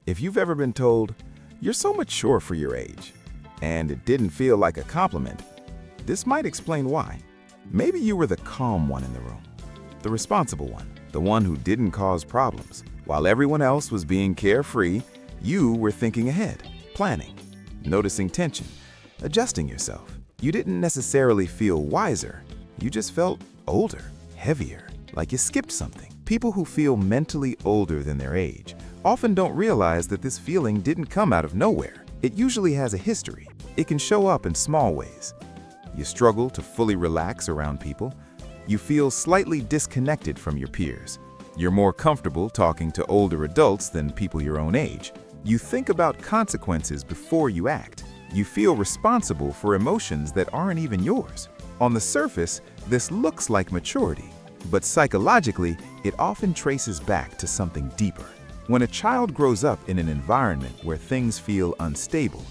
If you've ever been told, "You're so mature for your age," and it didn't feel like a compliment, this might explain why. Maybe you were the calm one in the room, the responsible one, the one who didn't cause problems. While everyone else was being carefree, you were thinking ahead, planning, noticing tension, adjusting yourself. You didn't necessarily feel wiser, you just felt older, heavier, like you skipped something. People who feel mentally older than their age often don't realize that this feeling didn't come out of nowhere. It usually has a history. It can show up in small ways. You struggle to fully relax around people. You feel slightly disconnected from your peers. You're more comfortable talking to older adults than people your own age. You think about consequences before you act. You feel responsible for emotions that aren't even yours. On the surface, this looks like maturity, but psychologically, it often traces back to something deeper. When a child grows up in an environment where things feel unstable,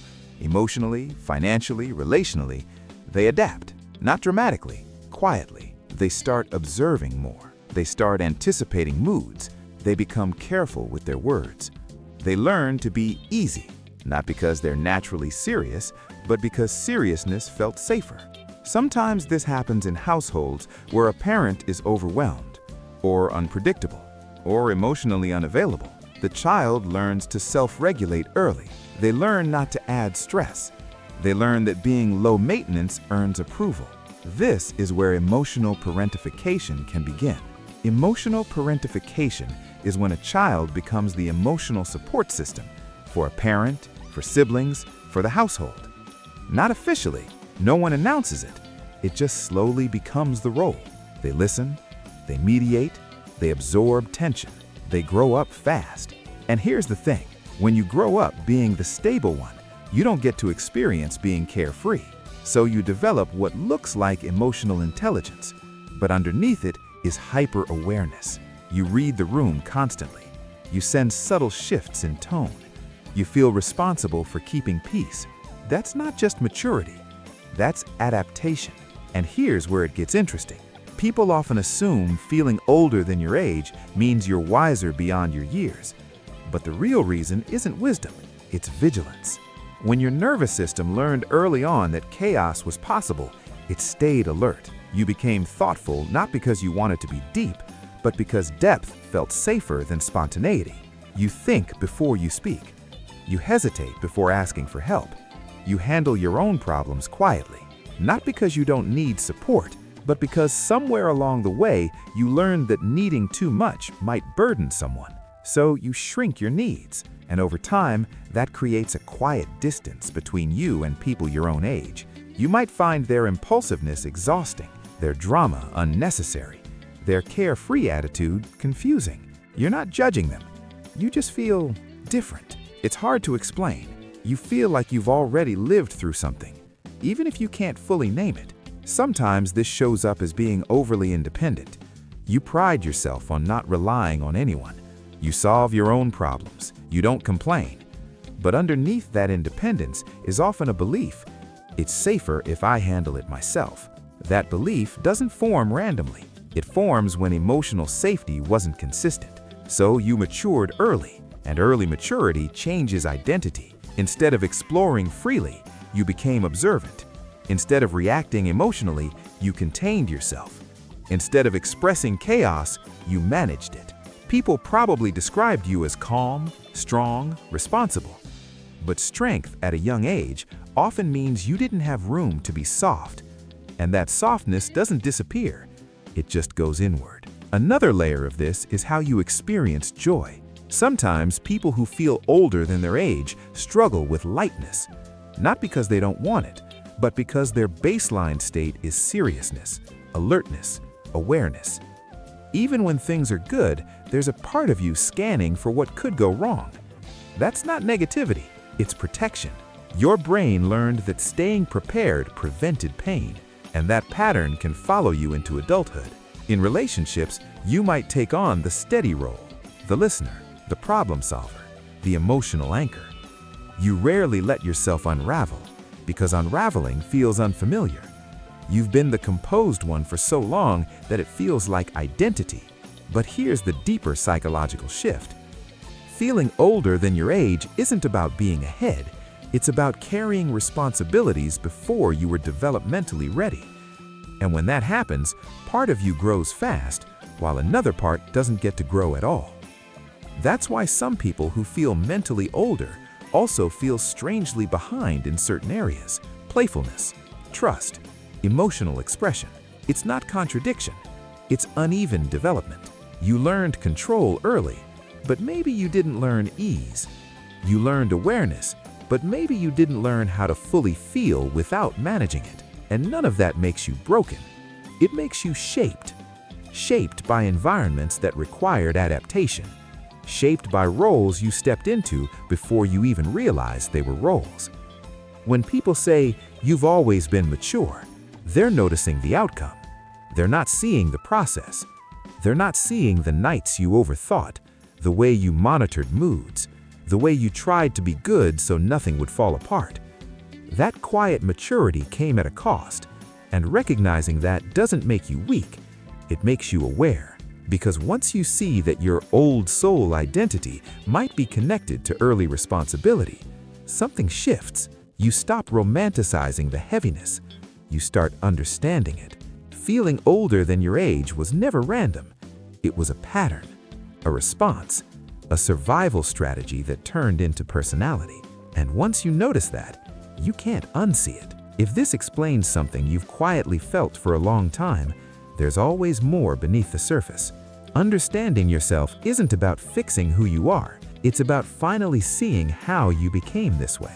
emotionally, financially, relationally, they adapt, not dramatically, quietly. They start observing more. They start anticipating moods. They become careful with their words. They learn to be easy, not because they're naturally serious, but because seriousness felt safer. Sometimes this happens in households where a parent is overwhelmed, or unpredictable, or emotionally unavailable. The child learns to self-regulate early. They learn not to add stress. They learn that being low maintenance earns approval. This is where emotional parentification can begin. Emotional parentification is when a child becomes the emotional support system for a parent, for siblings, for the household. Not officially, no one announces it. It just slowly becomes the role. They listen, they mediate, they absorb tension. They grow up fast. And here's the thing, when you grow up being the stable one, you don't get to experience being carefree. So you develop what looks like emotional intelligence, but underneath it is hyper-awareness. You read the room constantly. You sense subtle shifts in tone. You feel responsible for keeping peace. That's not just maturity, that's adaptation. And here's where it gets interesting. People often assume feeling older than your age means you're wiser beyond your years. But the real reason isn't wisdom, it's vigilance. When your nervous system learned early on that chaos was possible, it stayed alert. You became thoughtful not because you wanted to be deep, but because depth felt safer than spontaneity. You think before you speak. You hesitate before asking for help. You handle your own problems quietly, not because you don't need support, but because somewhere along the way you learned that needing too much might burden someone. So you shrink your needs, and over time, that creates a quiet distance between you and people your own age. You might find their impulsiveness exhausting, their drama unnecessary, their carefree attitude confusing. You're not judging them. You just feel different. It's hard to explain. You feel like you've already lived through something, even if you can't fully name it. Sometimes this shows up as being overly independent. You pride yourself on not relying on anyone. You solve your own problems. You don't complain. But underneath that independence is often a belief. It's safer if I handle it myself. That belief doesn't form randomly. It forms when emotional safety wasn't consistent. So you matured early, and early maturity changes identity. Instead of exploring freely, you became observant. Instead of reacting emotionally, you contained yourself. Instead of expressing chaos, you managed it. People probably described you as calm, strong, responsible. But strength at a young age often means you didn't have room to be soft. And that softness doesn't disappear. It just goes inward. Another layer of this is how you experience joy. Sometimes people who feel older than their age struggle with lightness, not because they don't want it, but because their baseline state is seriousness, alertness, awareness. Even when things are good, there's a part of you scanning for what could go wrong. That's not negativity, it's protection. Your brain learned that staying prepared prevented pain, and that pattern can follow you into adulthood. In relationships, you might take on the steady role, the listener, the problem solver, the emotional anchor. You rarely let yourself unravel, because unraveling feels unfamiliar. You've been the composed one for so long that it feels like identity. But here's the deeper psychological shift. Feeling older than your age isn't about being ahead. It's about carrying responsibilities before you were developmentally ready. And when that happens, part of you grows fast, while another part doesn't get to grow at all. That's why some people who feel mentally older also feel strangely behind in certain areas: playfulness, trust, emotional expression. It's not contradiction, it's uneven development. You learned control early, but maybe you didn't learn ease. You learned awareness, but maybe you didn't learn how to fully feel without managing it. And none of that makes you broken. It makes you shaped. Shaped by environments that required adaptation. Shaped by roles you stepped into before you even realized they were roles. When people say, "You've always been mature," they're noticing the outcome. They're not seeing the process. They're not seeing the nights you overthought, the way you monitored moods, the way you tried to be good so nothing would fall apart. That quiet maturity came at a cost, and recognizing that doesn't make you weak, it makes you aware. Because once you see that your old soul identity might be connected to early responsibility, something shifts. You stop romanticizing the heaviness. You start understanding it. Feeling older than your age was never random. It was a pattern, a response, a survival strategy that turned into personality. And once you notice that, you can't unsee it. If this explains something you've quietly felt for a long time, there's always more beneath the surface. Understanding yourself isn't about fixing who you are. It's about finally seeing how you became this way.